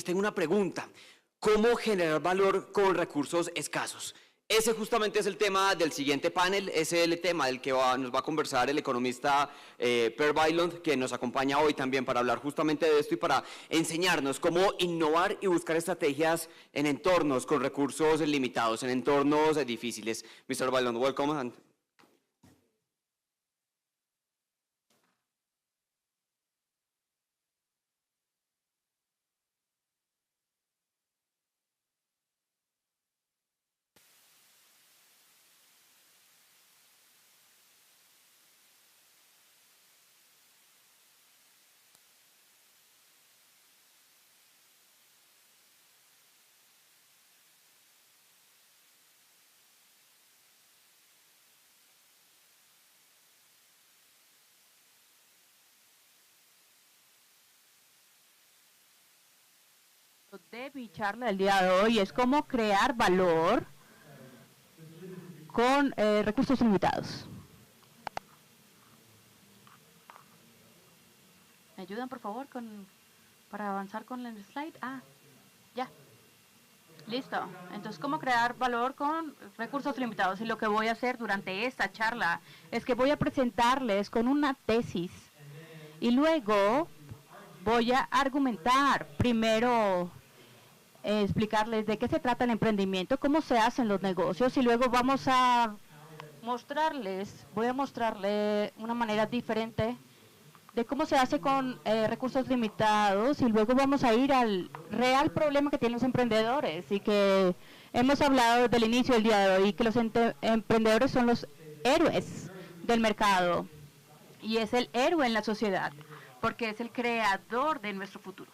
les tengo una pregunta. ¿Cómo generar valor con recursos escasos? Ese justamente es el tema del siguiente panel, es el tema del que nos va a conversar el economista Per Bylund, que nos acompaña hoy también para hablar justamente de esto y para enseñarnos cómo innovar y buscar estrategias en entornos con recursos limitados, en entornos difíciles. Mr. Bylund, welcome. De mi charla del día de hoy es cómo crear valor con recursos limitados. ¿Me ayudan, por favor, para avanzar con el slide? Ya. Listo. Entonces, ¿cómo crear valor con recursos limitados? Y lo que voy a hacer durante esta charla es que voy a presentarles con una tesis y luego voy a argumentar primero explicarles de qué se trata el emprendimiento, cómo se hacen los negocios y luego vamos a voy a mostrarles una manera diferente de cómo se hace con recursos limitados y luego vamos a ir al real problema que tienen los emprendedores y que hemos hablado desde el inicio del día de hoy, que los emprendedores son los héroes del mercado y es el héroe en la sociedad porque es el creador de nuestro futuro.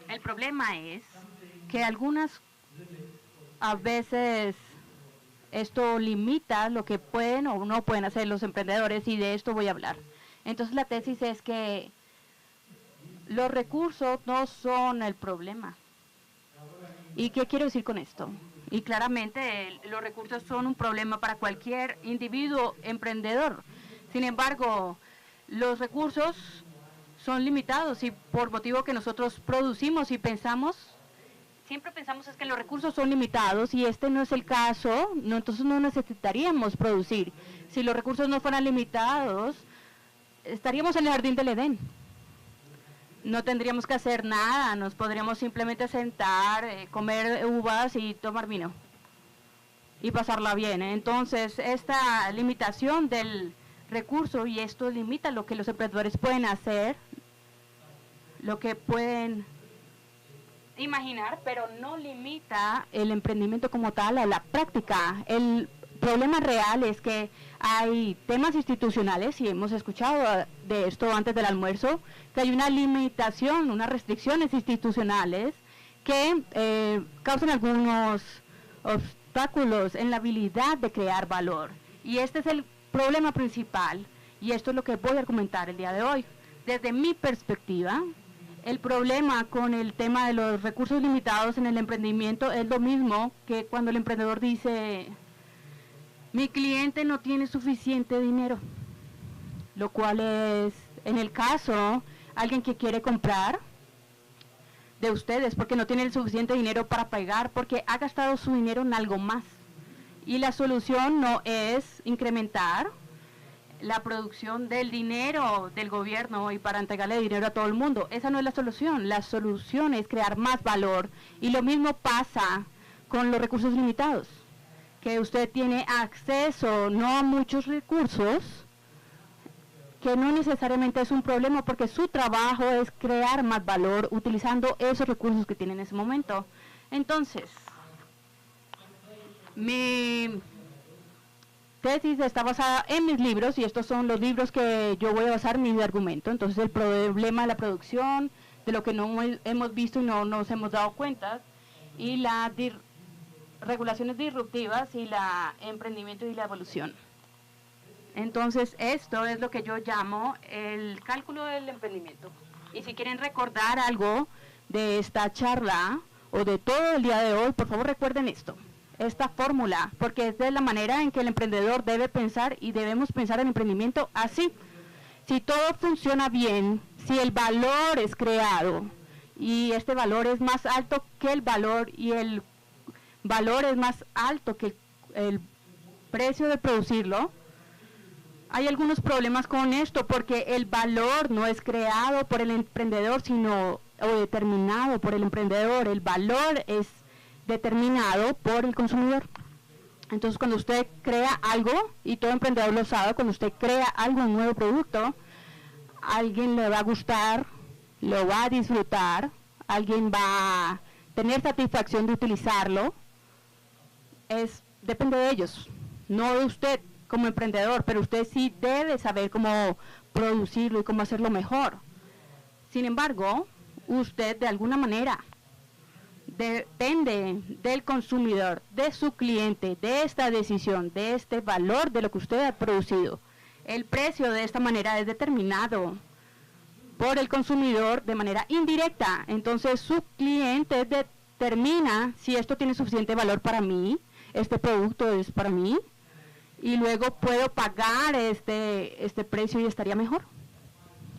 El problema es que a veces esto limita lo que pueden o no pueden hacer los emprendedores y de esto voy a hablar. Entonces la tesis es que los recursos no son el problema. ¿Y qué quiero decir con esto? Y claramente los recursos son un problema para cualquier individuo emprendedor. Sin embargo, los recursos son limitados y por motivo que nosotros producimos y siempre pensamos es que los recursos son limitados y este no es el caso, entonces no necesitaríamos producir. Si los recursos no fueran limitados, estaríamos en el jardín del Edén. No tendríamos que hacer nada, nos podríamos simplemente sentar, comer uvas y tomar vino y pasarla bien. Entonces, esta limitación del recurso y esto limita lo que los emprendedores pueden hacer, lo que pueden imaginar, pero no limita el emprendimiento como tal a la práctica. El problema real es que hay temas institucionales, y hemos escuchado de esto antes del almuerzo, que hay una limitación, unas restricciones institucionales que causan algunos obstáculos en la habilidad de crear valor. Y este es el problema principal, y esto es lo que voy a argumentar el día de hoy. Desde mi perspectiva, el problema con el tema de los recursos limitados en el emprendimiento es lo mismo que cuando el emprendedor dice: mi cliente no tiene suficiente dinero, lo cual es, en el caso, alguien que quiere comprar de ustedes porque no tiene el suficiente dinero para pagar, porque ha gastado su dinero en algo más. Y la solución no es incrementar la producción del dinero del gobierno y para entregarle dinero a todo el mundo. Esa no es la solución. La solución es crear más valor. Y lo mismo pasa con los recursos limitados, que usted tiene acceso no a muchos recursos, que no necesariamente es un problema porque su trabajo es crear más valor utilizando esos recursos que tiene en ese momento. Entonces, mi tesis está basada en mis libros y estos son los libros que yo voy a basar mi argumento. Entonces, el problema de la producción, de lo que no hemos visto y no nos hemos dado cuenta, y las regulaciones disruptivas y la emprendimiento y la evolución. Entonces, esto es lo que yo llamo el cálculo del emprendimiento. Y si quieren recordar algo de esta charla o de todo el día de hoy, por favor recuerden esta fórmula, porque es de la manera en que el emprendedor debe pensar y debemos pensar en emprendimiento así. Si todo funciona bien, si el valor es creado y este valor es más alto que el valor, y el valor es más alto que el precio de producirlo, hay algunos problemas con esto, porque el valor no es creado por el emprendedor, sino o determinado por el emprendedor. El valor es determinado por el consumidor. Entonces, cuando usted crea algo, y todo emprendedor lo sabe, cuando usted crea algo, un nuevo producto, alguien le va a gustar, lo va a disfrutar, alguien va a tener satisfacción de utilizarlo. Depende de ellos, no de usted como emprendedor, pero usted sí debe saber cómo producirlo y cómo hacerlo mejor. Sin embargo, usted de alguna manera depende del consumidor, de su cliente, de esta decisión, de este valor de lo que usted ha producido. El precio de esta manera es determinado por el consumidor de manera indirecta. Entonces su cliente determina si esto tiene suficiente valor para mí, este producto es para mí, y luego puedo pagar este precio y estaría mejor.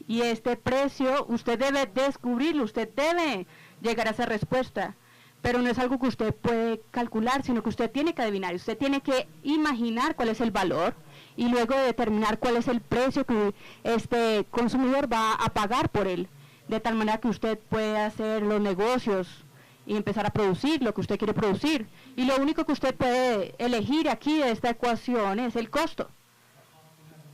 Y este precio usted debe descubrirlo, usted debe llegar a esa respuesta, pero no es algo que usted puede calcular, sino que usted tiene que adivinar, usted tiene que imaginar cuál es el valor y luego determinar cuál es el precio que este consumidor va a pagar por él, de tal manera que usted pueda hacer los negocios y empezar a producir lo que usted quiere producir. Y lo único que usted puede elegir aquí de esta ecuación es el costo.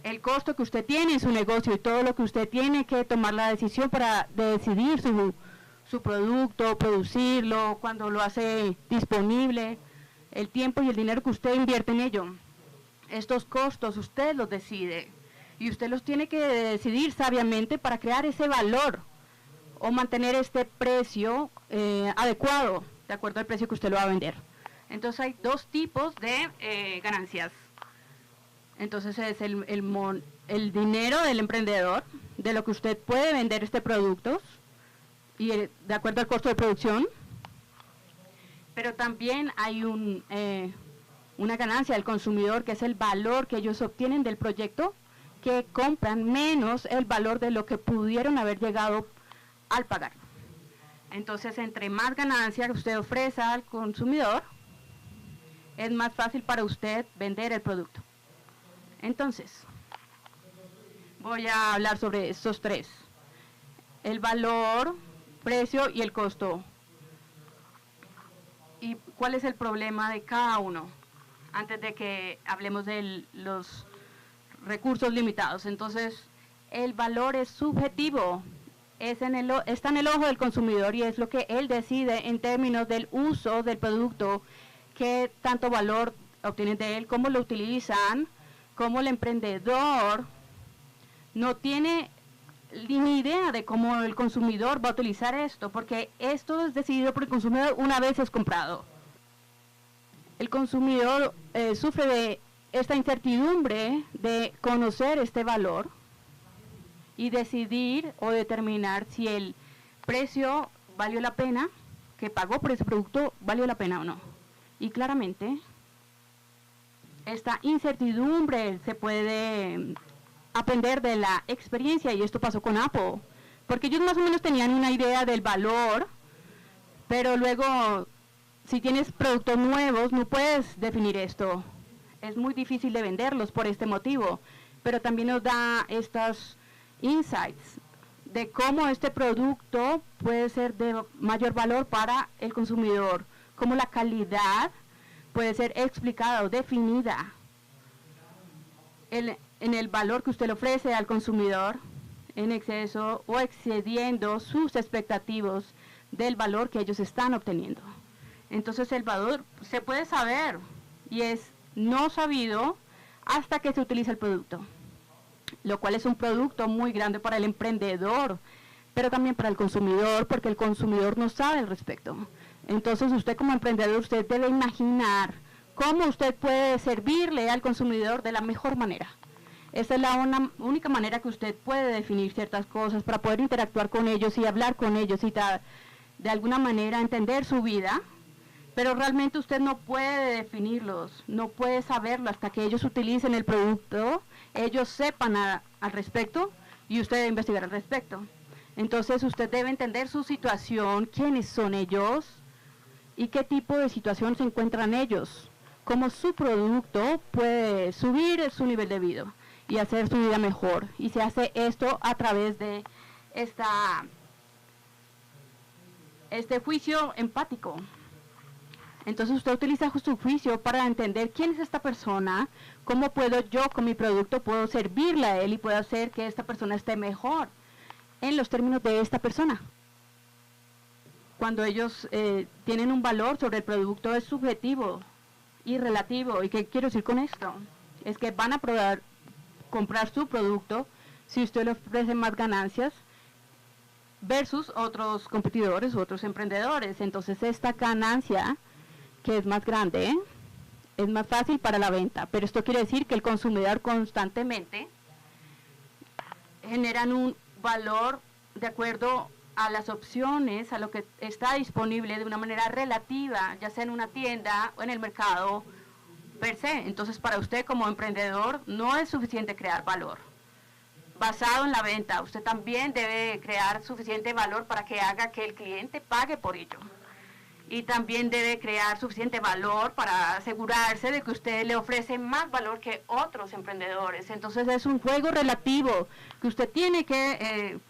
El costo que usted tiene en su negocio y todo lo que usted tiene que tomar la decisión para decidir su producto, producirlo, cuando lo hace disponible, el tiempo y el dinero que usted invierte en ello. Estos costos usted los decide y usted los tiene que decidir sabiamente para crear ese valor o mantener este precio adecuado, de acuerdo al precio que usted lo va a vender. Entonces hay dos tipos de ganancias. Entonces es el dinero del emprendedor, de lo que usted puede vender este producto, y de acuerdo al costo de producción, pero también hay una ganancia del consumidor, que es el valor que ellos obtienen del proyecto, que compran menos el valor de lo que pudieron haber llegado al pagar. Entonces, entre más ganancia usted ofrece al consumidor, es más fácil para usted vender el producto. Entonces, voy a hablar sobre estos tres: el valor, precio y el costo. ¿Y cuál es el problema de cada uno? Antes de que hablemos de los recursos limitados. Entonces, el valor es subjetivo, está en el ojo del consumidor y es lo que él decide en términos del uso del producto, qué tanto valor obtienen de él, cómo lo utilizan, cómo el emprendedor no tiene ni idea de cómo el consumidor va a utilizar esto, porque esto es decidido por el consumidor una vez es comprado. El consumidor sufre de esta incertidumbre de conocer este valor y decidir o determinar si el precio valió la pena, que pagó por ese producto, valió la pena o no. Y claramente, esta incertidumbre se puede aprender de la experiencia, y esto pasó con Apple, porque ellos más o menos tenían una idea del valor, pero luego, si tienes productos nuevos, no puedes definir esto. Es muy difícil de venderlos por este motivo, pero también nos da estos insights de cómo este producto puede ser de mayor valor para el consumidor, cómo la calidad puede ser explicada o definida en el valor que usted le ofrece al consumidor en exceso o excediendo sus expectativas del valor que ellos están obteniendo. Entonces el valor se puede saber y es no sabido hasta que se utiliza el producto, lo cual es un producto muy grande para el emprendedor, pero también para el consumidor, porque el consumidor no sabe al respecto. Entonces usted como emprendedor, usted debe imaginar cómo usted puede servirle al consumidor de la mejor manera. Esa es la única manera que usted puede definir ciertas cosas para poder interactuar con ellos y hablar con ellos y de alguna manera entender su vida, pero realmente usted no puede definirlos, no puede saberlo hasta que ellos utilicen el producto, ellos sepan al respecto y usted debe investigar al respecto. Entonces usted debe entender su situación, quiénes son ellos y qué tipo de situación se encuentran ellos, cómo su producto puede subir su nivel de vida y hacer su vida mejor. Y se hace esto a través de este juicio empático. Entonces usted utiliza su juicio para entender quién es esta persona, cómo puedo yo con mi producto puedo servirle a él y puedo hacer que esta persona esté mejor en los términos de esta persona. Cuando ellos tienen un valor sobre el producto es subjetivo y relativo. ¿Y qué quiero decir con esto? Es que van a comprar su producto si usted le ofrece más ganancias versus otros competidores u otros emprendedores. Entonces esta ganancia que es más grande es más fácil para la venta, pero esto quiere decir que el consumidor constantemente generan un valor de acuerdo a las opciones, a lo que está disponible de una manera relativa, ya sea en una tienda o en el mercado per se. Entonces para usted como emprendedor no es suficiente crear valor basado en la venta, usted también debe crear suficiente valor para que haga que el cliente pague por ello. Y también debe crear suficiente valor para asegurarse de que usted le ofrece más valor que otros emprendedores. Entonces es un juego relativo que usted tiene que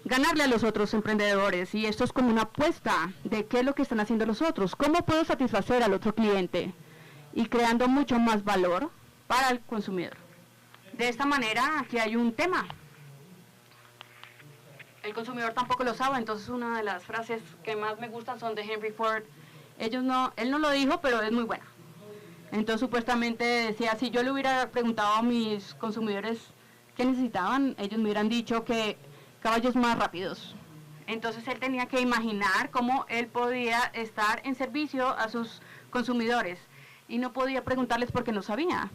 ganarle a los otros emprendedores, y esto es como una apuesta de qué es lo que están haciendo los otros, cómo puedo satisfacer al otro cliente y creando mucho más valor para el consumidor. De esta manera aquí hay un tema. El consumidor tampoco lo sabe, entonces una de las frases que más me gustan son de Henry Ford. Él no lo dijo, pero es muy buena. Entonces supuestamente decía, si yo le hubiera preguntado a mis consumidores qué necesitaban, ellos me hubieran dicho que caballos más rápidos. Entonces él tenía que imaginar cómo él podía estar en servicio a sus consumidores y no podía preguntarles porque no sabía.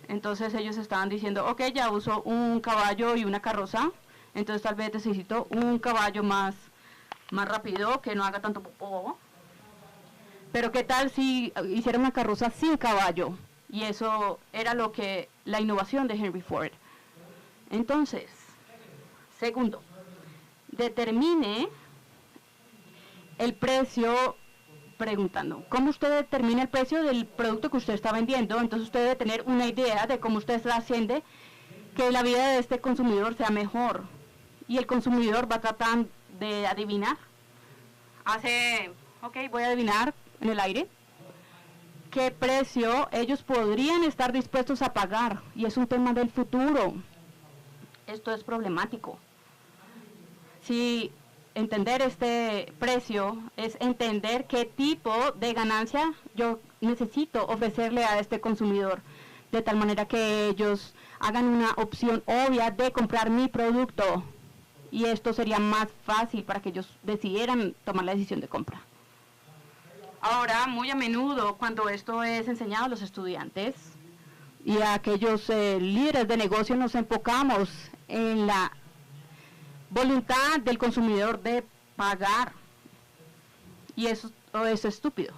Entonces ellos estaban diciendo, ok, ya uso un caballo y una carroza, entonces tal vez necesito un caballo más rápido, que no haga tanto popó. Pero qué tal si hiciera una carroza sin caballo, y eso era la innovación de Henry Ford. Entonces, segundo, determine el precio preguntando. ¿Cómo usted determina el precio del producto que usted está vendiendo? Entonces usted debe tener una idea de cómo usted está haciendo que la vida de este consumidor sea mejor. Y el consumidor va a tratar de adivinar. Voy a adivinar en el aire qué precio ellos podrían estar dispuestos a pagar. Y es un tema del futuro. Esto es problemático. Si entender este precio es entender qué tipo de ganancia yo necesito ofrecerle a este consumidor, de tal manera que ellos hagan una opción obvia de comprar mi producto, y esto sería más fácil para que ellos decidieran tomar la decisión de compra. Ahora, muy a menudo, cuando esto es enseñado a los estudiantes y a aquellos líderes de negocio, nos enfocamos en la voluntad del consumidor de pagar, y eso es estúpido.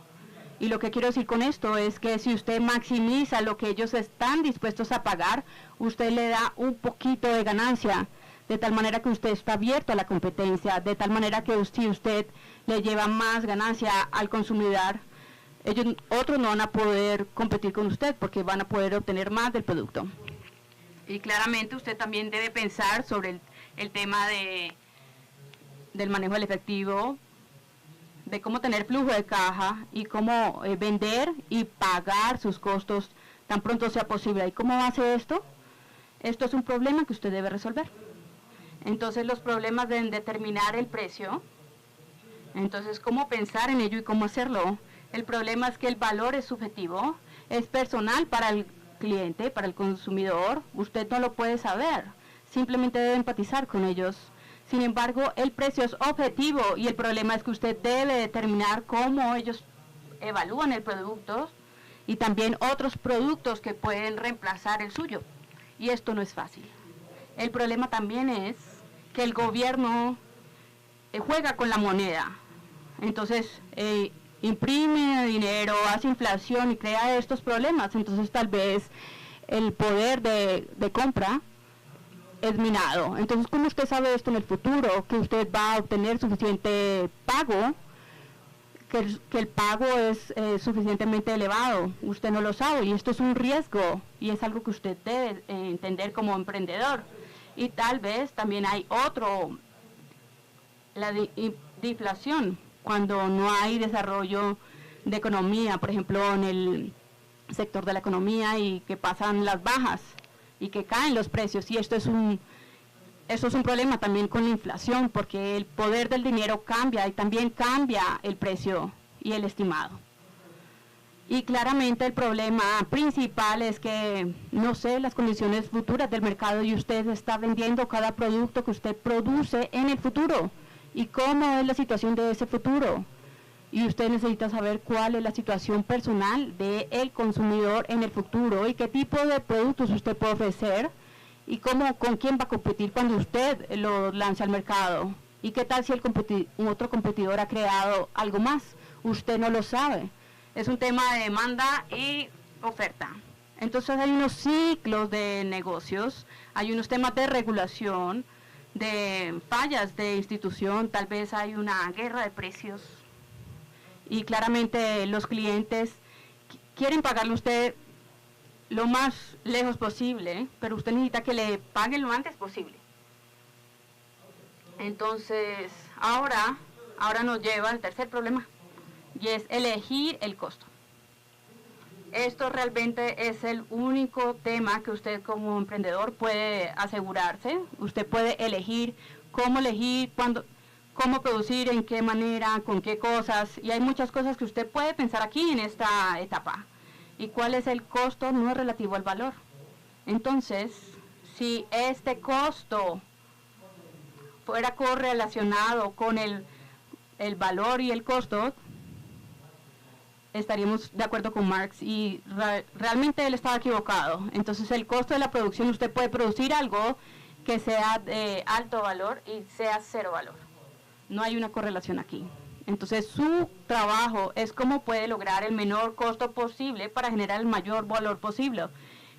Y lo que quiero decir con esto es que si usted maximiza lo que ellos están dispuestos a pagar, usted le da un poquito de ganancia, de tal manera que usted está abierto a la competencia, de tal manera que si usted le lleva más ganancia al consumidor, otros no van a poder competir con usted porque van a poder obtener más del producto. Y claramente usted también debe pensar sobre el tema del manejo del efectivo, de cómo tener flujo de caja y cómo vender y pagar sus costos tan pronto sea posible. ¿Y cómo hace esto? Esto es un problema que usted debe resolver. Entonces los problemas deben determinar el precio. Entonces, ¿cómo pensar en ello y cómo hacerlo? El problema es que el valor es subjetivo, es personal para el cliente, para el consumidor. Usted no lo puede saber, simplemente debe empatizar con ellos. Sin embargo, el precio es objetivo y el problema es que usted debe determinar cómo ellos evalúan el producto y también otros productos que pueden reemplazar el suyo. Y esto no es fácil. El problema también es que el gobierno juega con la moneda. Entonces, imprime dinero, hace inflación y crea estos problemas. Entonces, tal vez el poder de compra es minado. Entonces, ¿cómo usted sabe esto en el futuro? Que usted va a obtener suficiente pago, que el pago es suficientemente elevado. Usted no lo sabe y esto es un riesgo y es algo que usted debe entender como emprendedor. Y tal vez también hay otro, la deflación, cuando no hay desarrollo de economía, por ejemplo, en el sector de la economía y que pasan las bajas y que caen los precios. Y esto es un problema también con la inflación, porque el poder del dinero cambia y también cambia el precio y el estimado. Y claramente el problema principal es que no sé las condiciones futuras del mercado y usted está vendiendo cada producto que usted produce en el futuro. ¿Y cómo es la situación de ese futuro? Y usted necesita saber cuál es la situación personal del consumidor en el futuro y qué tipo de productos usted puede ofrecer y con quién va a competir cuando usted lo lance al mercado. ¿Y qué tal si otro competidor ha creado algo más? Usted no lo sabe. Es un tema de demanda y oferta. Entonces hay unos ciclos de negocios, hay unos temas de regulación, de fallas de institución, tal vez hay una guerra de precios. Y claramente los clientes quieren pagarle a usted lo más lejos posible, pero usted necesita que le paguen lo antes posible. Entonces, ahora nos lleva al tercer problema, y es elegir el costo. Esto realmente es el único tema que usted como emprendedor puede asegurarse. Usted puede elegir, cuándo, cómo producir, en qué manera, con qué cosas, y hay muchas cosas que usted puede pensar aquí en esta etapa. ¿Y cuál es el costo? No es relativo al valor. Entonces, si este costo fuera correlacionado con el valor y el costo, estaríamos de acuerdo con Marx y realmente él estaba equivocado. Entonces, el costo de la producción, usted puede producir algo que sea de alto valor y sea cero valor. No hay una correlación aquí. Entonces, su trabajo es cómo puede lograr el menor costo posible para generar el mayor valor posible.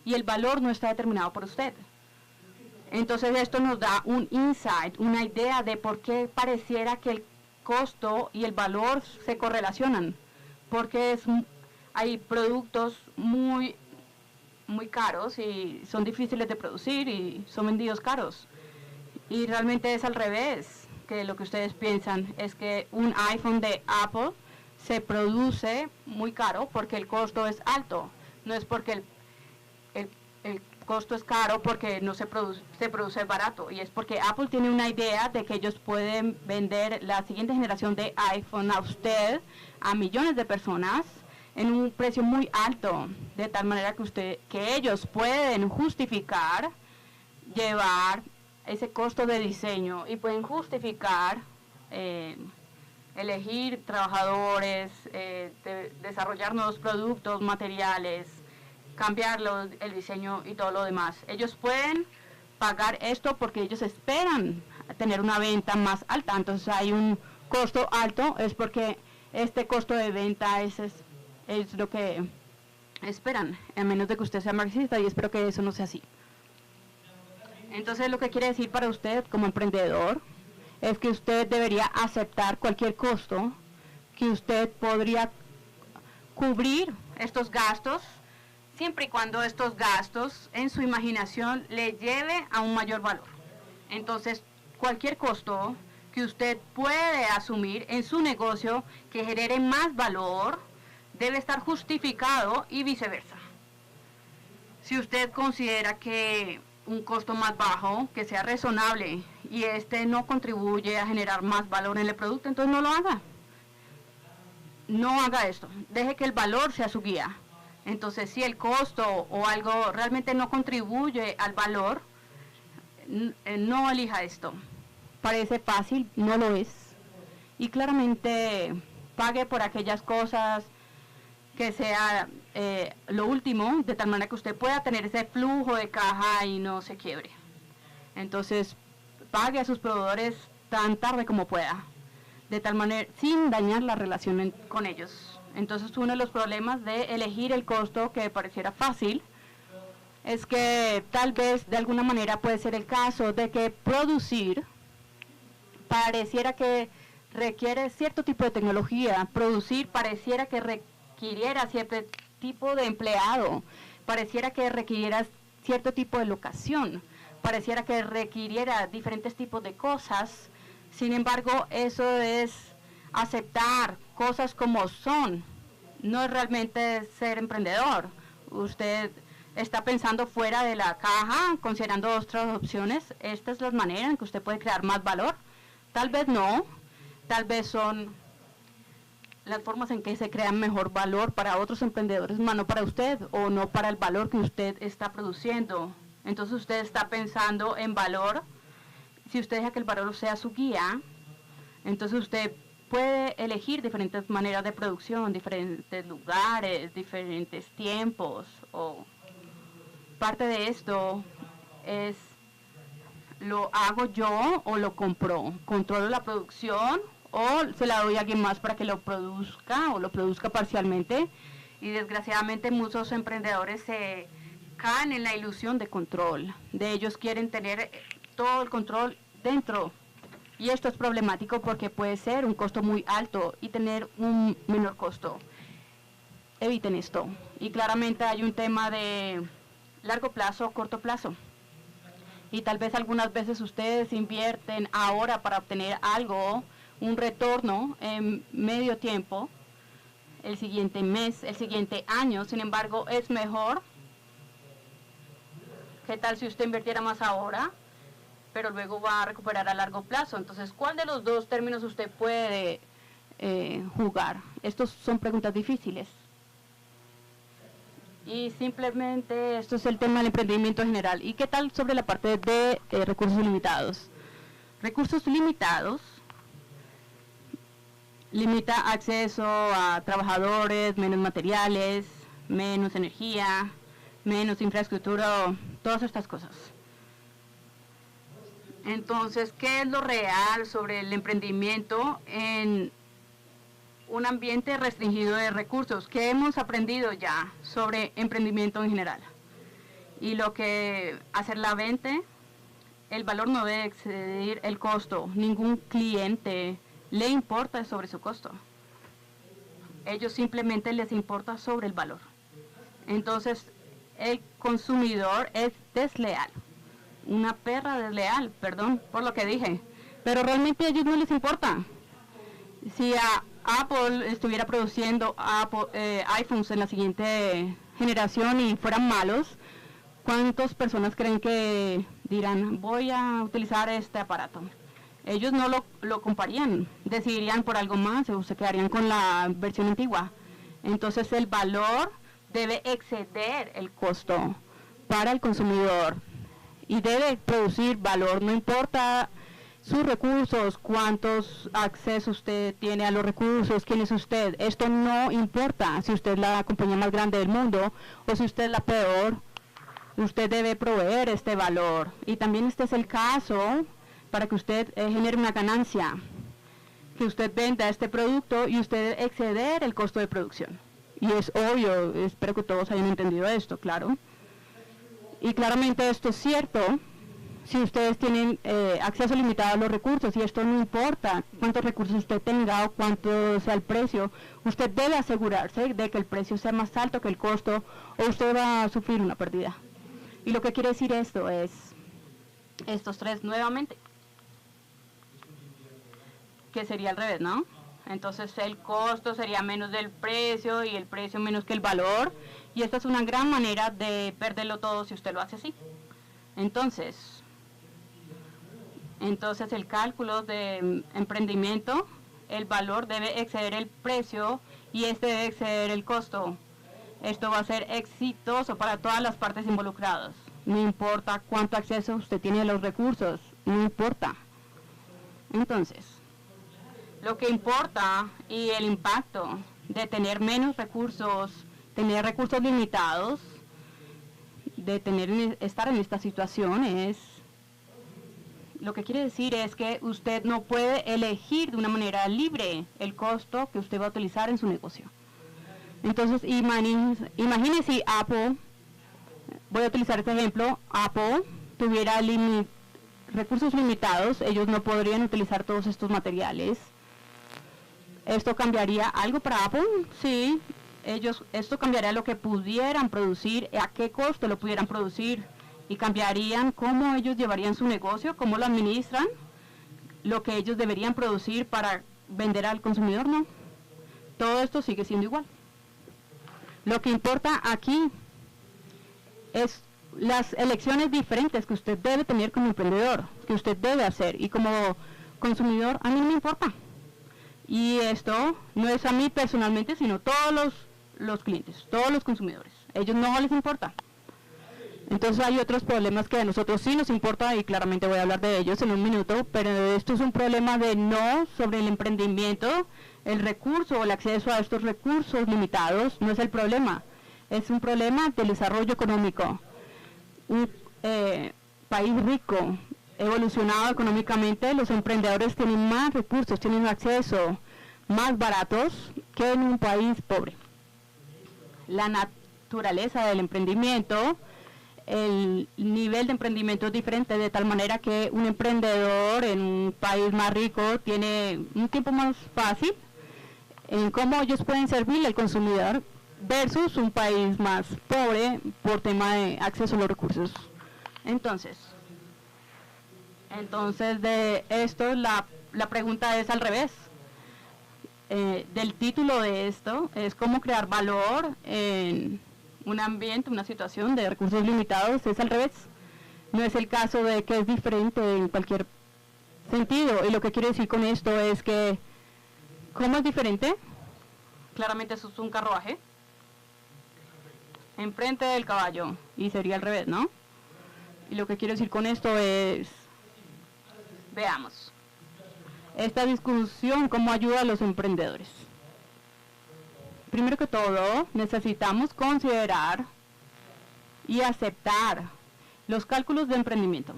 Y el valor no está determinado por usted. Entonces, esto nos da un insight, una idea de por qué pareciera que el costo y el valor se correlacionan. Porque hay productos muy caros y son difíciles de producir y son vendidos caros. Y realmente es al revés que lo que ustedes piensan, es que un iPhone de Apple se produce muy caro porque el costo es alto. No es porque el costo es caro porque no se produce barato, y es porque Apple tiene una idea de que ellos pueden vender la siguiente generación de iPhone a usted, a millones de personas, en un precio muy alto, de tal manera que ellos pueden justificar llevar ese costo de diseño y pueden justificar elegir trabajadores, desarrollar nuevos productos, materiales, cambiarlos, el diseño y todo lo demás. Ellos pueden pagar esto porque ellos esperan tener una venta más alta. Entonces hay un costo alto, es porque este costo de venta es lo que esperan, a menos de que usted sea marxista, y espero que eso no sea así. Entonces, lo que quiere decir para usted como emprendedor es que usted debería aceptar cualquier costo, que usted podría cubrir estos gastos, siempre y cuando estos gastos en su imaginación le lleve a un mayor valor. Entonces, cualquier costo que usted puede asumir en su negocio que genere más valor debe estar justificado y viceversa. Si usted considera que un costo más bajo, que sea razonable, y este no contribuye a generar más valor en el producto, entonces no lo haga. No haga esto. Deje que el valor sea su guía. Entonces, si el costo o algo realmente no contribuye al valor, no elija esto. Parece fácil, no lo es. Y claramente pague por aquellas cosas que sea lo último, de tal manera que usted pueda tener ese flujo de caja y no se quiebre. Entonces, pague a sus proveedores tan tarde como pueda, de tal manera, sin dañar la relación con ellos. Entonces, uno de los problemas de elegir el costo que pareciera fácil es que tal vez de alguna manera puede ser el caso de que producir pareciera que requiere cierto tipo de tecnología, producir pareciera que requiriera cierto tipo de empleado, pareciera que requiriera cierto tipo de locación, pareciera que requiriera diferentes tipos de cosas. Sin embargo, eso es aceptar cosas como son, no es realmente ser emprendedor. Usted está pensando fuera de la caja, considerando otras opciones. Esta es la manera en que usted puede crear más valor. Tal vez no, tal vez son las formas en que se crea mejor valor para otros emprendedores, más no para usted, o no para el valor que usted está produciendo. Entonces usted está pensando en valor. Si usted deja que el valor sea su guía, entonces usted puede elegir diferentes maneras de producción, diferentes lugares, diferentes tiempos. O parte de esto es, ¿lo hago yo o lo compro? ¿Controlo la producción o se la doy a alguien más para que lo produzca o lo produzca parcialmente? Y desgraciadamente muchos emprendedores se caen en la ilusión de control. De ellos quieren tener todo el control dentro. Y esto es problemático porque puede ser un costo muy alto y tener un menor costo. Eviten esto. Y claramente hay un tema de largo plazo o corto plazo. Y tal vez algunas veces ustedes invierten ahora para obtener algo, un retorno en medio tiempo, el siguiente mes, el siguiente año. Sin embargo, es mejor. ¿Qué tal si usted invirtiera más ahora, pero luego va a recuperar a largo plazo? Entonces, ¿cuál de los dos términos usted puede jugar? Estos son preguntas difíciles. Y simplemente esto es el tema del emprendimiento en general. ¿Y qué tal sobre la parte de recursos limitados? Recursos limitados limita acceso a trabajadores, menos materiales, menos energía, menos infraestructura, todas estas cosas. Entonces, ¿qué es lo real sobre el emprendimiento en un ambiente restringido de recursos? ¿Qué hemos aprendido ya sobre emprendimiento en general? Y lo que hacer la venta, el valor no debe exceder el costo. Ningún cliente le importa sobre su costo. Ellos simplemente les importa sobre el valor. Entonces, el consumidor es desleal. Una perra desleal, perdón por lo que dije. Pero realmente a ellos no les importa. Si a Apple estuviera produciendo iPhones en la siguiente generación y fueran malos, ¿cuántas personas creen que dirán, voy a utilizar este aparato? Ellos no lo comprarían, decidirían por algo más o se quedarían con la versión antigua. Entonces el valor debe exceder el costo para el consumidor y debe producir valor, no importa sus recursos, cuántos accesos usted tiene a los recursos, quién es usted. Esto no importa si usted es la compañía más grande del mundo o si usted es la peor. Usted debe proveer este valor. Y también este es el caso para que usted genere una ganancia, que usted venda este producto y usted exceder el costo de producción. Y es obvio, espero que todos hayan entendido esto, claro. Y claramente esto es cierto si ustedes tienen acceso limitado a los recursos, y esto no importa cuántos recursos usted tenga o cuánto sea el precio, usted debe asegurarse de que el precio sea más alto que el costo o usted va a sufrir una pérdida. Y lo que quiere decir esto es estos tres nuevamente, que sería al revés, ¿no? Entonces el costo sería menos del precio y el precio menos que el valor, y esta es una gran manera de perderlo todo si usted lo hace así. Entonces el cálculo de emprendimiento, el valor debe exceder el precio y este debe exceder el costo. Esto va a ser exitoso para todas las partes involucradas. No importa cuánto acceso usted tiene a los recursos, no importa. Entonces, lo que importa y el impacto de tener menos recursos, tener recursos limitados, de estar en esta situación es, lo que quiere decir es que usted no puede elegir de una manera libre el costo que usted va a utilizar en su negocio. Entonces, imagine si Apple voy a utilizar este ejemplo, Apple tuviera recursos limitados, ellos no podrían utilizar todos estos materiales. ¿Esto cambiaría algo para Apple? Sí, esto cambiaría lo que pudieran producir, a qué costo lo pudieran producir, y cambiarían cómo ellos llevarían su negocio, cómo lo administran, lo que ellos deberían producir para vender al consumidor, ¿no? Todo esto sigue siendo igual. Lo que importa aquí es las elecciones diferentes que usted debe tener como emprendedor, que usted debe hacer, y como consumidor a mí no me importa. Y esto no es a mí personalmente, sino todos los clientes, todos los consumidores. Ellos no les importa. Entonces hay otros problemas que a nosotros sí nos importa y claramente voy a hablar de ellos en un minuto, pero esto es un problema de no sobre el emprendimiento, el recurso o el acceso a estos recursos limitados no es el problema, es un problema del desarrollo económico. Un país rico, evolucionado económicamente, los emprendedores tienen más recursos, tienen acceso más baratos que en un país pobre. La naturaleza del emprendimiento, el nivel de emprendimiento es diferente, de tal manera que un emprendedor en un país más rico tiene un tiempo más fácil en cómo ellos pueden servirle al consumidor versus un país más pobre por tema de acceso a los recursos. Entonces de esto la pregunta es al revés. Del título de esto es cómo crear valor en un ambiente, una situación de recursos limitados, es al revés. No es el caso de que es diferente en cualquier sentido. Y lo que quiero decir con esto es que, ¿cómo es diferente? Claramente eso es un carruaje enfrente del caballo, y sería al revés, ¿no? Y lo que quiero decir con esto es, veamos, esta discusión, ¿cómo ayuda a los emprendedores? Primero que todo, necesitamos considerar y aceptar los cálculos de emprendimiento.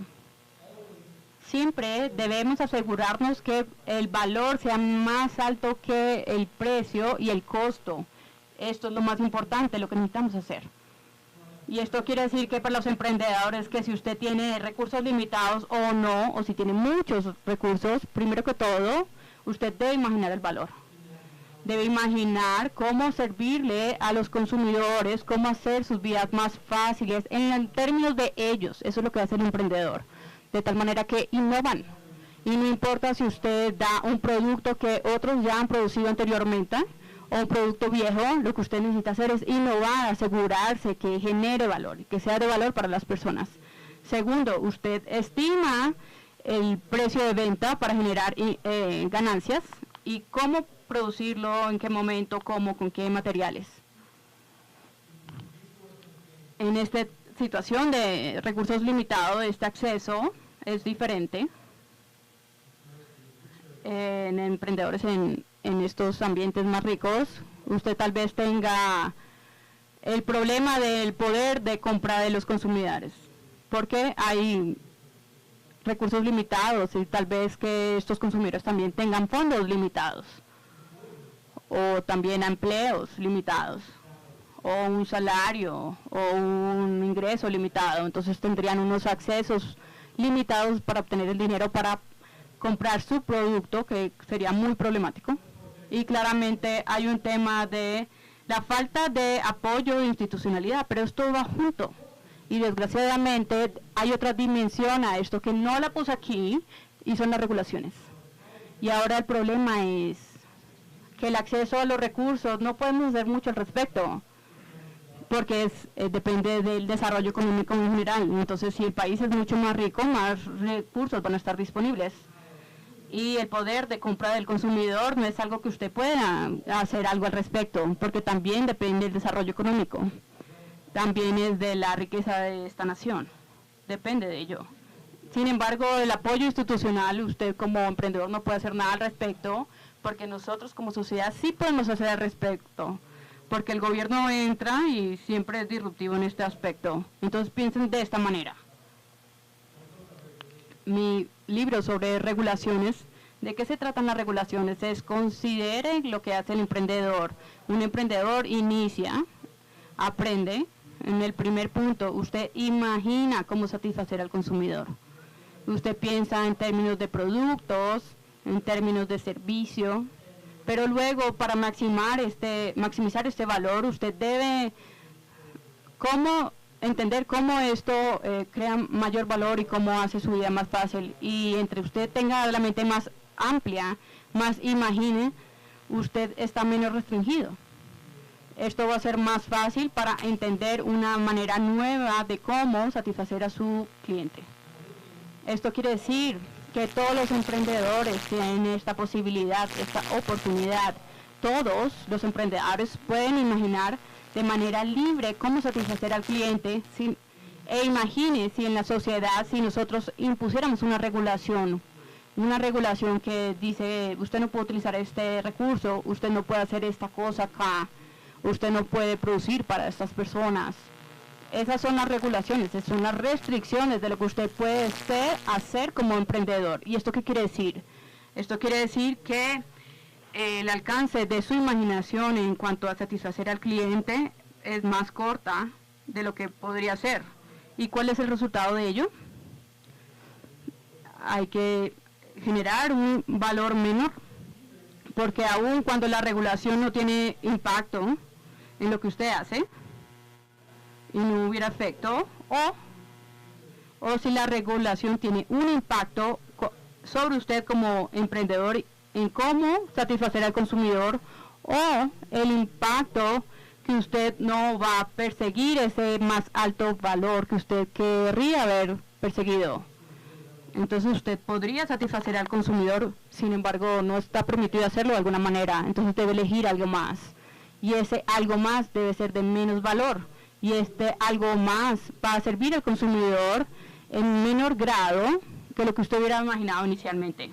Siempre debemos asegurarnos que el valor sea más alto que el precio y el costo. Esto es lo más importante, lo que necesitamos hacer. Y esto quiere decir que para los emprendedores, que si usted tiene recursos limitados o no, o si tiene muchos recursos, primero que todo, usted debe imaginar el valor. Debe imaginar cómo servirle a los consumidores, cómo hacer sus vidas más fáciles en términos de ellos. Eso es lo que hace el emprendedor. De tal manera que innovan. Y no importa si usted da un producto que otros ya han producido anteriormente o un producto viejo, lo que usted necesita hacer es innovar, asegurarse que genere valor, que sea de valor para las personas. Segundo, usted estima el precio de venta para generar ganancias y cómo producirlo, en qué momento, cómo, con qué materiales. En esta situación de recursos limitados, este acceso es diferente en emprendedores en estos ambientes más ricos. Usted tal vez tenga el problema del poder de compra de los consumidores, porque hay recursos limitados y tal vez que estos consumidores también tengan fondos limitados o también empleos limitados o un salario o un ingreso limitado. Entonces tendrían unos accesos limitados para obtener el dinero para comprar su producto, que sería muy problemático. Y claramente hay un tema de la falta de apoyo e institucionalidad, pero esto va junto. Y desgraciadamente hay otra dimensión a esto que no la puse aquí, y son las regulaciones. Y ahora el problema es que el acceso a los recursos no podemos hacer mucho al respecto, porque depende del desarrollo económico en general. Entonces, si el país es mucho más rico, más recursos van a estar disponibles. Y el poder de compra del consumidor no es algo que usted pueda hacer algo al respecto, porque también depende del desarrollo económico. También es de la riqueza de esta nación. Depende de ello. Sin embargo, el apoyo institucional, usted como emprendedor no puede hacer nada al respecto, porque nosotros como sociedad sí podemos hacer al respecto, porque el gobierno entra y siempre es disruptivo en este aspecto. Entonces piensen de esta manera. Mi libro sobre regulaciones, ¿de qué se tratan las regulaciones? Es considere lo que hace el emprendedor. Un emprendedor inicia, aprende, En el primer punto, usted imagina cómo satisfacer al consumidor. Usted piensa en términos de productos, en términos de servicio, pero luego para maximizar este valor, usted debe entender cómo esto crea mayor valor y cómo hace su vida más fácil. Y entre usted tenga la mente más amplia, más imagine, usted está menos restringido. Esto va a ser más fácil para entender una manera nueva de cómo satisfacer a su cliente. Esto quiere decir que todos los emprendedores tienen esta posibilidad, esta oportunidad. Todos los emprendedores pueden imaginar de manera libre cómo satisfacer al cliente e imagine si en la sociedad, si nosotros impusiéramos una regulación que dice usted no puede utilizar este recurso, usted no puede hacer esta cosa acá, usted no puede producir para estas personas. Esas son las regulaciones, esas son las restricciones de lo que usted puede hacer como emprendedor. ¿Y esto qué quiere decir? Esto quiere decir que el alcance de su imaginación en cuanto a satisfacer al cliente es más corta de lo que podría ser. ¿Y cuál es el resultado de ello? Hay que generar un valor menor, porque aun cuando la regulación no tiene impacto en lo que usted hace y no hubiera efecto, o si la regulación tiene un impacto sobre usted como emprendedor en cómo satisfacer al consumidor, o el impacto que usted no va a perseguir ese más alto valor que usted querría haber perseguido. Entonces usted podría satisfacer al consumidor, sin embargo no está permitido hacerlo de alguna manera, entonces debe elegir algo más. Y ese algo más debe ser de menos valor. Y este algo más va a servir al consumidor en menor grado que lo que usted hubiera imaginado inicialmente.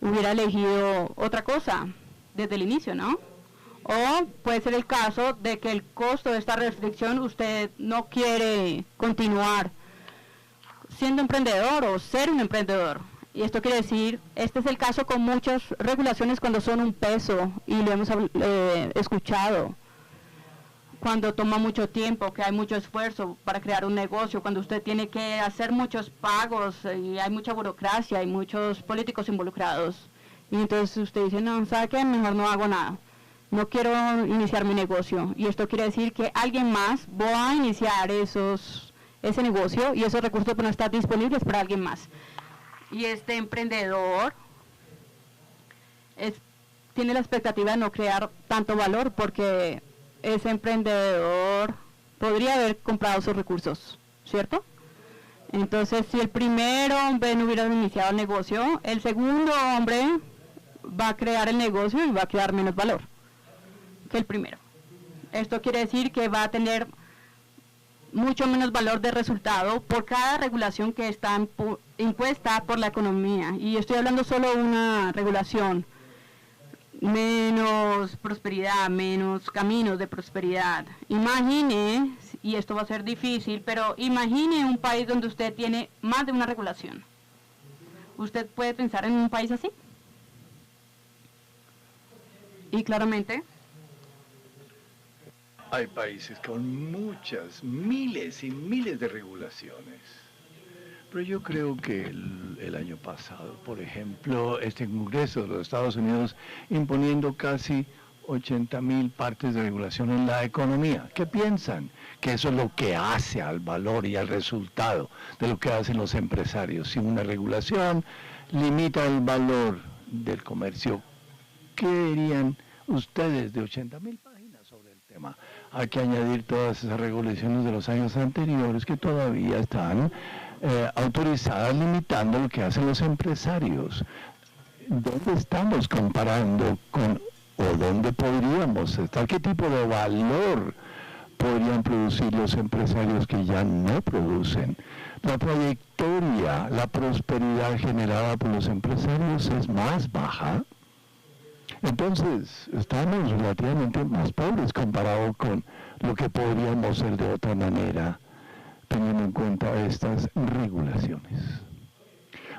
Hubiera elegido otra cosa desde el inicio, ¿no? O puede ser el caso de que el costo de esta restricción usted no quiere continuar siendo emprendedor o ser un emprendedor. Y esto quiere decir, este es el caso con muchas regulaciones cuando son un peso, y lo hemos escuchado, cuando toma mucho tiempo, que hay mucho esfuerzo para crear un negocio, cuando usted tiene que hacer muchos pagos y hay mucha burocracia, hay muchos políticos involucrados. Y entonces usted dice, no, ¿sabe qué? Mejor no hago nada. No quiero iniciar mi negocio. Y esto quiere decir que alguien más va a iniciar ese negocio y esos recursos van a estar disponibles para alguien más. Y este emprendedor tiene la expectativa de no crear tanto valor porque ese emprendedor podría haber comprado sus recursos, ¿cierto? Entonces, si el primer hombre no hubiera iniciado el negocio, el segundo hombre va a crear el negocio y va a crear menos valor que el primero. Esto quiere decir que va a tener mucho menos valor de resultado por cada regulación que está impuesta por la economía. Y estoy hablando solo de una regulación. Menos prosperidad, menos caminos de prosperidad. Imagine, y esto va a ser difícil, pero imagine un país donde usted tiene más de una regulación. ¿Usted puede pensar en un país así? Y claramente hay países con muchas, miles y miles de regulaciones. Pero yo creo que el año pasado, por ejemplo, este Congreso de los Estados Unidos imponiendo casi 80.000 partes de regulación en la economía. ¿Qué piensan? Que eso es lo que hace al valor y al resultado de lo que hacen los empresarios. Si una regulación limita el valor del comercio, ¿qué dirían ustedes de 80.000 páginas sobre el tema? Hay que añadir todas esas regulaciones de los años anteriores que todavía están autorizadas, limitando lo que hacen los empresarios. ¿Dónde estamos comparando con, o dónde podríamos estar? ¿Qué tipo de valor podrían producir los empresarios que ya no producen? La trayectoria, la prosperidad generada por los empresarios es más baja. Entonces, estamos relativamente más pobres comparado con lo que podríamos ser de otra manera, teniendo en cuenta estas regulaciones.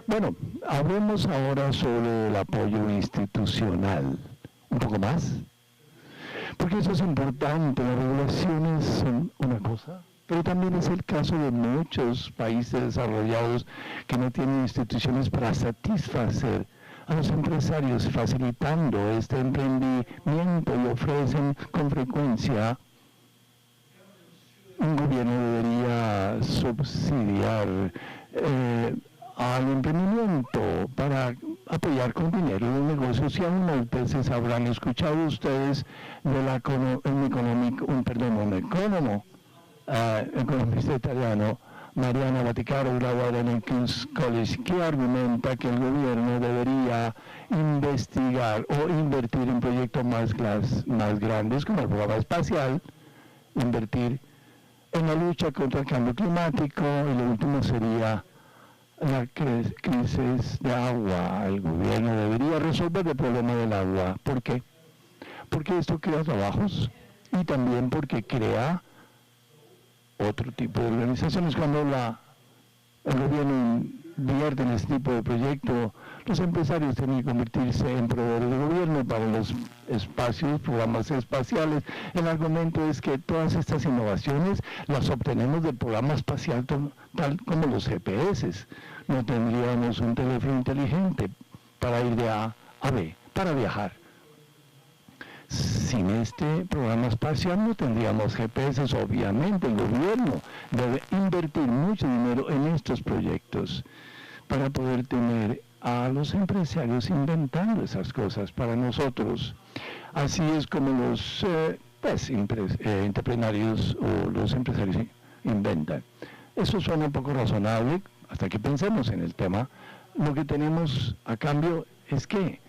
Bueno, hablemos ahora sobre el apoyo institucional. ¿Un poco más? Porque eso es importante, las regulaciones son una cosa, pero también es el caso de muchos países desarrollados que no tienen instituciones para satisfacer a los empresarios, facilitando este emprendimiento, y ofrecen con frecuencia. Un gobierno debería subsidiar al emprendimiento para apoyar con dinero los negocios, y algunas veces habrán escuchado ustedes de un economista italiano, Mariana Vaticaro, graduada en el King's College, que argumenta que el gobierno debería investigar o invertir en proyectos más grandes, como el programa espacial, invertir en la lucha contra el cambio climático, y lo último sería la crisis de agua. El gobierno debería resolver el problema del agua. ¿Por qué? Porque esto crea trabajos y también porque crea otro tipo de organizaciones. Cuando el gobierno invierte en este tipo de proyecto, los empresarios tienen que convertirse en proveedores de gobierno para los programas espaciales. El argumento es que todas estas innovaciones las obtenemos del programa espacial, tal como los GPS. No tendríamos un teléfono inteligente para ir de A a B, para viajar. Sin este programa espacial no tendríamos GPS. Obviamente el gobierno debe invertir mucho dinero en estos proyectos para poder tener a los empresarios inventando esas cosas para nosotros. Así es como los empresarios o los empresarios inventan. Eso suena un poco razonable hasta que pensemos en el tema. Lo que tenemos a cambio es que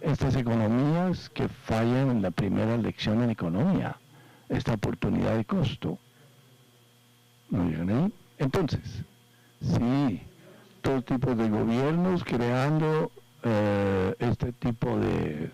estas economías que fallan en la primera lección en economía, esta oportunidad de costo, ¿no llegan ahí? Entonces, sí, todo tipo de gobiernos creando este tipo de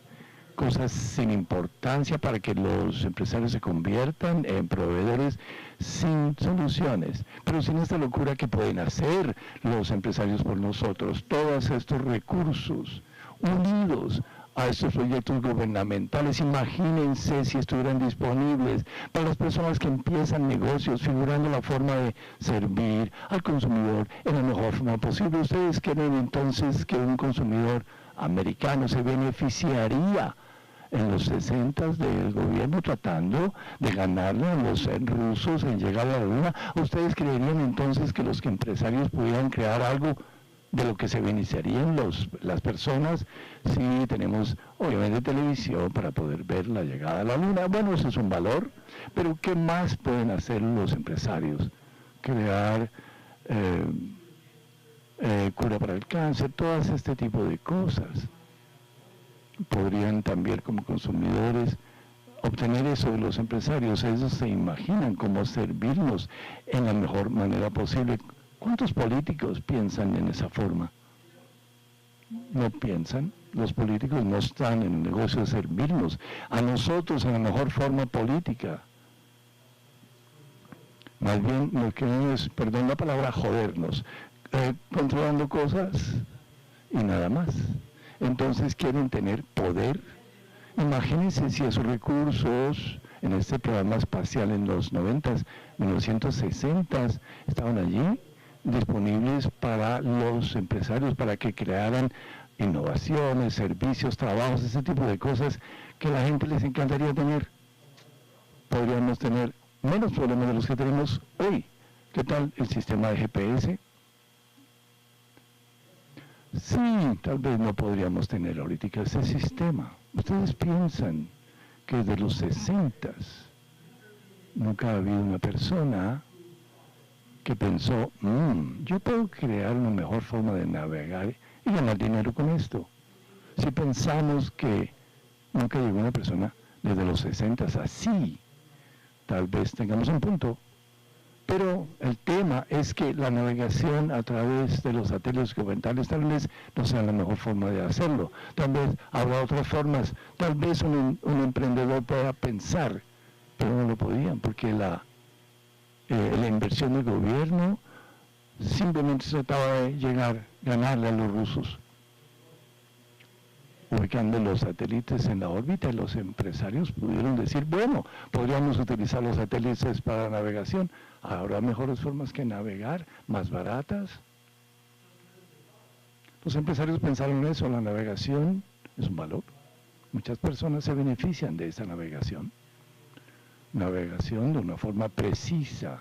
cosas sin importancia para que los empresarios se conviertan en proveedores sin soluciones, pero sin esta locura que pueden hacer los empresarios por nosotros. Todos estos recursos unidos a estos proyectos gubernamentales, imagínense si estuvieran disponibles para las personas que empiezan negocios, figurando la forma de servir al consumidor en la mejor forma posible. ¿Ustedes creen entonces que un consumidor americano se beneficiaría en los 60 del gobierno tratando de ganarle a los rusos en llegar a la luna? ¿Ustedes creerían entonces que los empresarios pudieran crear algo de lo que se beneficiarían las personas si tenemos obviamente televisión para poder ver la llegada a la luna? Bueno, eso es un valor, pero ¿qué más pueden hacer los empresarios? Crear cura para el cáncer, todas este tipo de cosas. Podrían también como consumidores obtener eso de los empresarios. Ellos se imaginan cómo servirnos en la mejor manera posible. ¿Cuántos políticos piensan en esa forma? No piensan. Los políticos no están en el negocio de servirnos a nosotros en la mejor forma política. Más bien lo que es, perdón la palabra, jodernos, controlando cosas y nada más. Entonces quieren tener poder. Imagínense si esos recursos en este programa espacial en los 1960 estaban allí, disponibles para los empresarios, para que crearan innovaciones, servicios, trabajos, ese tipo de cosas que a la gente les encantaría tener. Podríamos tener menos problemas de los que tenemos hoy. ¿Qué tal el sistema de GPS? Sí, tal vez no podríamos tener ahorita ese sistema. Ustedes piensan que desde los 60 nunca ha habido una persona que pensó, yo puedo crear una mejor forma de navegar y ganar dinero con esto. Si pensamos que nunca llegó una persona desde los 60 así, tal vez tengamos un punto. Pero el tema es que la navegación a través de los satélites gubernamentales tal vez no sea la mejor forma de hacerlo. Tal vez habrá otras formas. Tal vez un emprendedor pueda pensar, pero no lo podían porque la inversión del gobierno simplemente se trataba de ganarle a los rusos. ubicando los satélites en la órbita, y los empresarios pudieron decir, bueno, podríamos utilizar los satélites para navegación. Habrá mejores formas que navegar, más baratas. Los empresarios pensaron eso, la navegación es un valor. Muchas personas se benefician de esa navegación. Navegación de una forma precisa.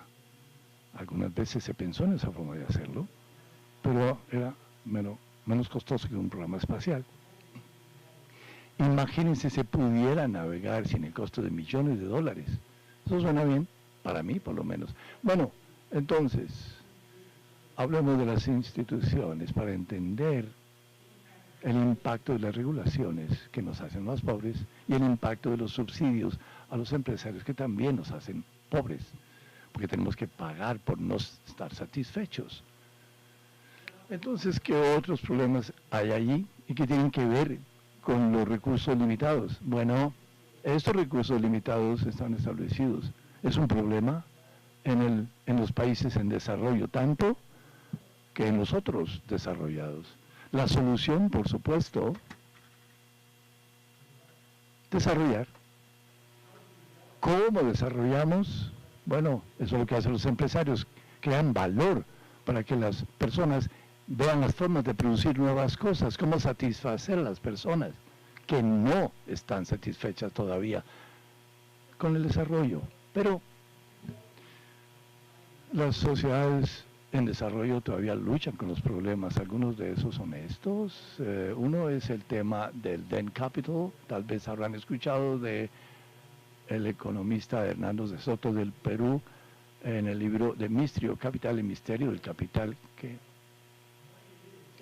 Algunas veces se pensó en esa forma de hacerlo, pero era menos costoso que un programa espacial. Imagínense si pudiera navegar sin el costo de millones de dólares. Eso suena bien, para mí por lo menos. Bueno, entonces, hablemos de las instituciones para entender el impacto de las regulaciones que nos hacen más pobres y el impacto de los subsidios a los empresarios que también nos hacen pobres, porque tenemos que pagar por no estar satisfechos. Entonces, ¿qué otros problemas hay allí y que tienen que ver con los recursos limitados? Bueno, estos recursos limitados están establecidos. Es un problema en los países en desarrollo, tanto que en los otros desarrollados. La solución, por supuesto, desarrollar. ¿Cómo desarrollamos? Bueno, eso es lo que hacen los empresarios, crean valor para que las personas vean las formas de producir nuevas cosas, cómo satisfacer a las personas que no están satisfechas todavía con el desarrollo. Pero las sociedades en desarrollo todavía luchan con los problemas, algunos de esos son estos. Uno es el tema del Then Capital, tal vez habrán escuchado de el economista Hernando de Soto del Perú en el libro de Mistrio, Capital y Misterio del Capital, que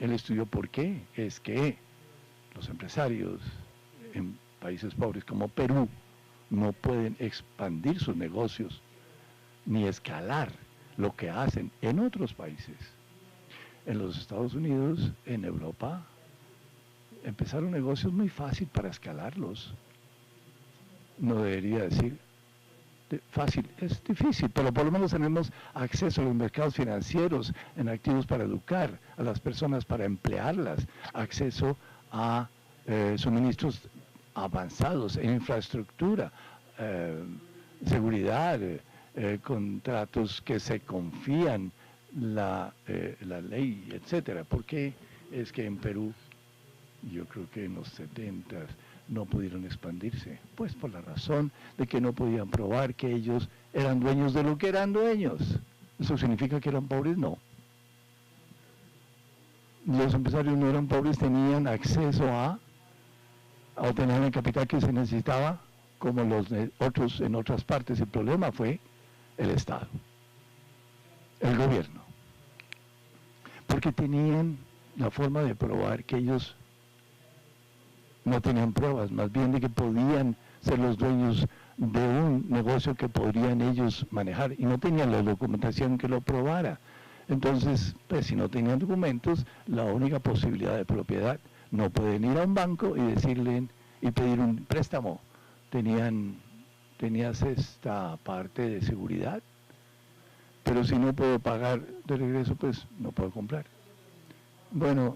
él estudió por qué es que los empresarios en países pobres como Perú no pueden expandir sus negocios ni escalar lo que hacen en otros países. En los Estados Unidos, en Europa, empezaron negocios muy fácil para escalarlos. No debería decir fácil, es difícil, pero por lo menos tenemos acceso a los mercados financieros en activos para educar a las personas, para emplearlas, acceso a suministros avanzados en infraestructura, seguridad, contratos que se confían, la ley, etcétera. ¿Por qué es que en Perú, yo creo que en los 70s, no pudieron expandirse? Pues por la razón de que no podían probar que ellos eran dueños de lo que eran dueños. ¿Eso significa que eran pobres? No. Los empresarios no eran pobres, tenían acceso a obtener el capital que se necesitaba, como los otros en otras partes. El problema fue el Estado, el gobierno, porque tenían la forma de probar que ellos no tenían pruebas, más bien de que podían ser los dueños de un negocio que podrían ellos manejar, y no tenían la documentación que lo probara. Entonces, pues si no tenían documentos, la única posibilidad de propiedad, no pueden ir a un banco y decirle y pedir un préstamo. Tenías esta parte de seguridad, pero si no puedo pagar de regreso, pues no puedo comprar. Bueno,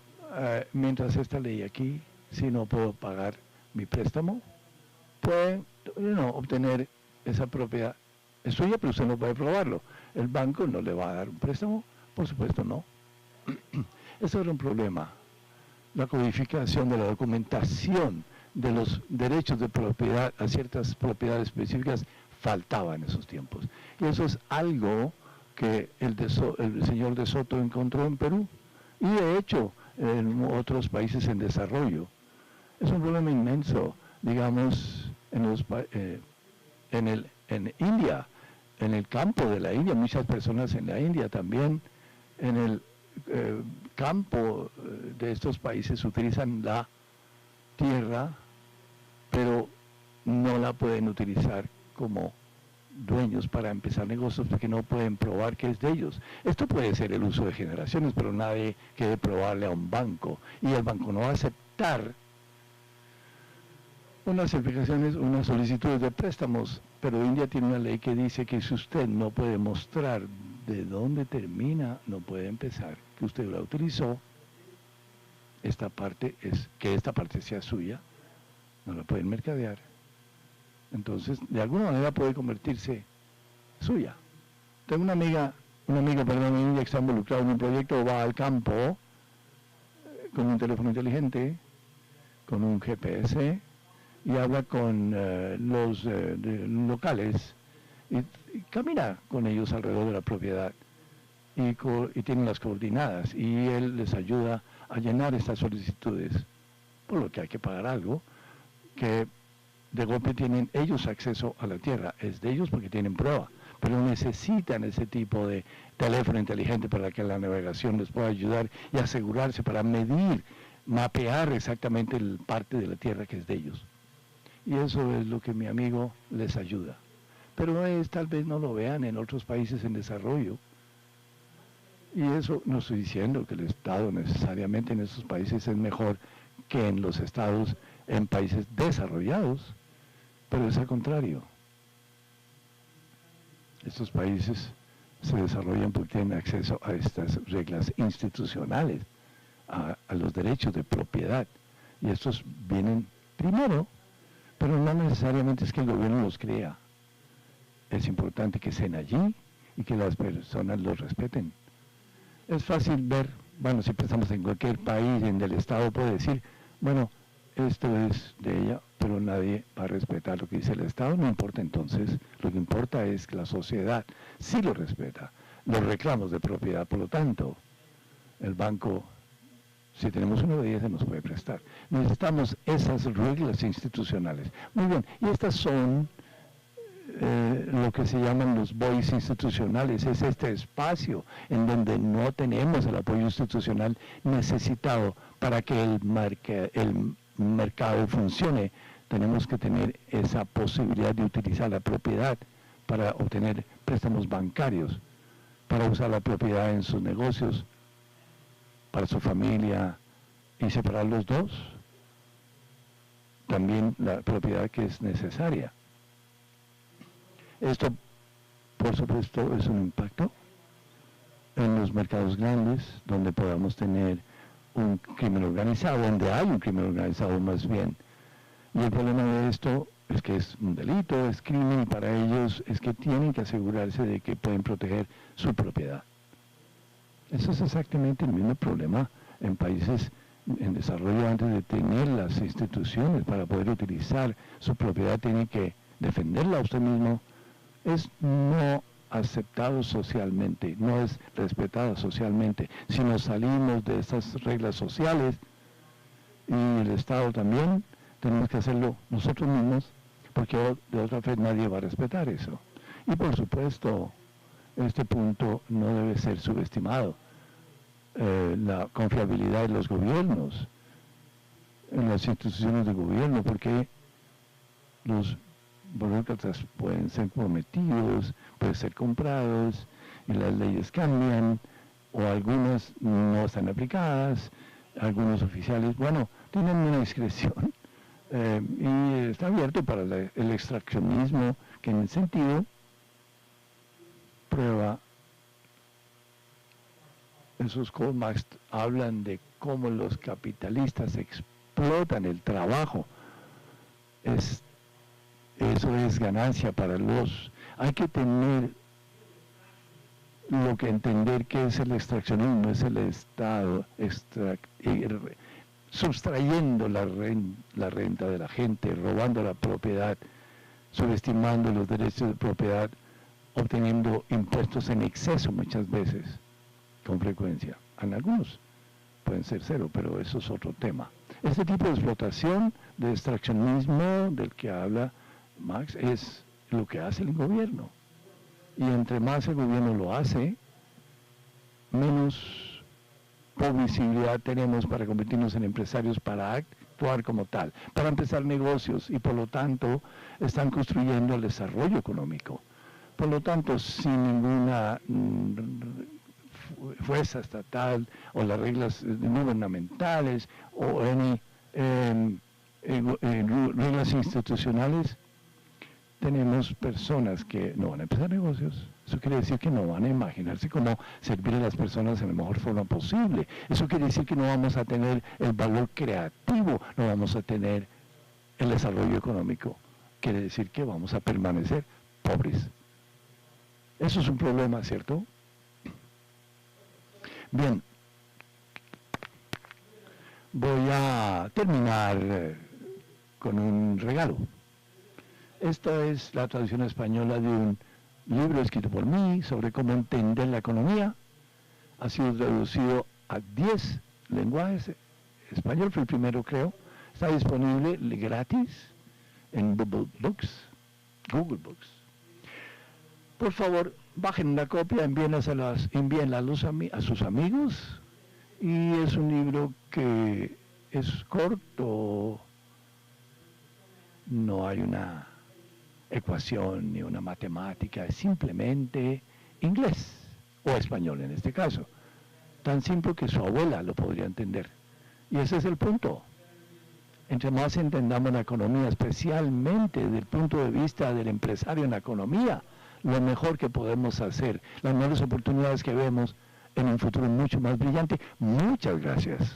mientras esta ley aquí, si no puedo pagar mi préstamo, puede obtener esa propiedad. Es suya, pero usted no puede probarlo. El banco no le va a dar un préstamo, por supuesto no. Eso era un problema. La codificación de la documentación de los derechos de propiedad a ciertas propiedades específicas faltaba en esos tiempos. Y eso es algo que el señor de Soto encontró en Perú y de hecho en otros países en desarrollo. Es un problema inmenso, digamos, en India, en el campo de la India, muchas personas en la India también, en el campo de estos países utilizan la tierra, pero no la pueden utilizar como dueños para empezar negocios porque no pueden probar que es de ellos. Esto puede ser el uso de generaciones, pero nadie quiere probarle a un banco, y el banco no va a aceptar unas aplicaciones, unas solicitudes de préstamos, pero India tiene una ley que dice que si usted no puede mostrar de dónde termina, no puede empezar, que usted la utilizó, esta parte es que esta parte sea suya, no la pueden mercadear. Entonces, de alguna manera puede convertirse suya. Tengo una amiga, perdón, que está involucrada en un proyecto, va al campo con un teléfono inteligente, con un GPS, y habla con los locales y camina con ellos alrededor de la propiedad y tienen las coordenadas y él les ayuda a llenar estas solicitudes, por lo que hay que pagar algo, que de golpe tienen ellos acceso a la tierra, es de ellos porque tienen prueba, pero necesitan ese tipo de teléfono inteligente para que la navegación les pueda ayudar y asegurarse para medir, mapear exactamente el parte de la tierra que es de ellos. Y eso es lo que mi amigo les ayuda. Pero tal vez no lo vean en otros países en desarrollo. Y eso no estoy diciendo que el Estado necesariamente en esos países es mejor que en los estados en países desarrollados, pero es al contrario. Estos países se desarrollan porque tienen acceso a estas reglas institucionales, a los derechos de propiedad. Y estos vienen primero, pero no necesariamente es que el gobierno los crea. Es importante que estén allí y que las personas los respeten. Es fácil ver, bueno, si pensamos en cualquier país en el Estado puede decir, bueno, esto es de ella, pero nadie va a respetar lo que dice el Estado, no importa entonces, lo que importa es que la sociedad sí lo respeta, los reclamos de propiedad, por lo tanto, el banco, si tenemos uno de ellas, se nos puede prestar. Necesitamos esas reglas institucionales. Muy bien, y estas son lo que se llaman los BOIs institucionales, es este espacio en donde no tenemos el apoyo institucional necesitado para que el mercado funcione. Tenemos que tener esa posibilidad de utilizar la propiedad para obtener préstamos bancarios, para usar la propiedad en sus negocios, para su familia y separar los dos. También la propiedad que es necesaria. Esto, por supuesto, es un impacto en los mercados grandes, donde podamos tener un crimen organizado, donde hay un crimen organizado más bien. Y el problema de esto es que es un delito, es crimen, y para ellos es que tienen que asegurarse de que pueden proteger su propiedad. Eso es exactamente el mismo problema en países en desarrollo. Antes de tener las instituciones para poder utilizar su propiedad, tienen que defenderla a usted mismo. Es no aceptado socialmente, no es respetado socialmente. Si nos salimos de estas reglas sociales, y el Estado también, tenemos que hacerlo nosotros mismos, porque de otra vez nadie va a respetar eso. Y por supuesto, este punto no debe ser subestimado. La confiabilidad de los gobiernos, en las instituciones de gobierno, porque los burócratas pueden ser prometidos, pueden ser comprados, y las leyes cambian, o algunas no están aplicadas, algunos oficiales, bueno, tienen una discreción, y está abierto para el extraccionismo, que en el sentido prueba, esos Karl Marx hablan de cómo los capitalistas explotan el trabajo. Eso es ganancia para los... Hay que tener lo que entender que es el extraccionismo, es el Estado sustrayendo la renta de la gente, robando la propiedad, subestimando los derechos de propiedad, obteniendo impuestos en exceso muchas veces, con frecuencia. En algunos pueden ser cero, pero eso es otro tema. Este tipo de explotación, de extraccionismo del que habla Marx, es lo que hace el gobierno. Y entre más el gobierno lo hace, menos posibilidad tenemos para convertirnos en empresarios, para actuar como tal, para empezar negocios, y por lo tanto están construyendo el desarrollo económico. Por lo tanto, sin ninguna fuerza estatal o las reglas gubernamentales o reglas institucionales, tenemos personas que no van a empezar negocios, Eso quiere decir que no van a imaginarse cómo servir a las personas en la mejor forma posible. Eso quiere decir que no vamos a tener el valor creativo, no vamos a tener el desarrollo económico. Quiere decir que vamos a permanecer pobres. Eso es un problema, ¿cierto? Bien, voy a terminar con un regalo. Esta es la traducción española de un libro escrito por mí sobre cómo entender la economía. Ha sido traducido a 10 lenguajes. Español fue el primero, creo. Está disponible gratis en Google Books. Por favor, bajen una copia, envíenla a sus amigos. Y es un libro que es corto. No hay una ecuación ni una matemática, es simplemente inglés o español en este caso. Tan simple que su abuela lo podría entender. Y ese es el punto. Entre más entendamos la economía, especialmente desde el punto de vista del empresario en la economía, lo mejor que podemos hacer, las mejores oportunidades que vemos en un futuro mucho más brillante. Muchas gracias.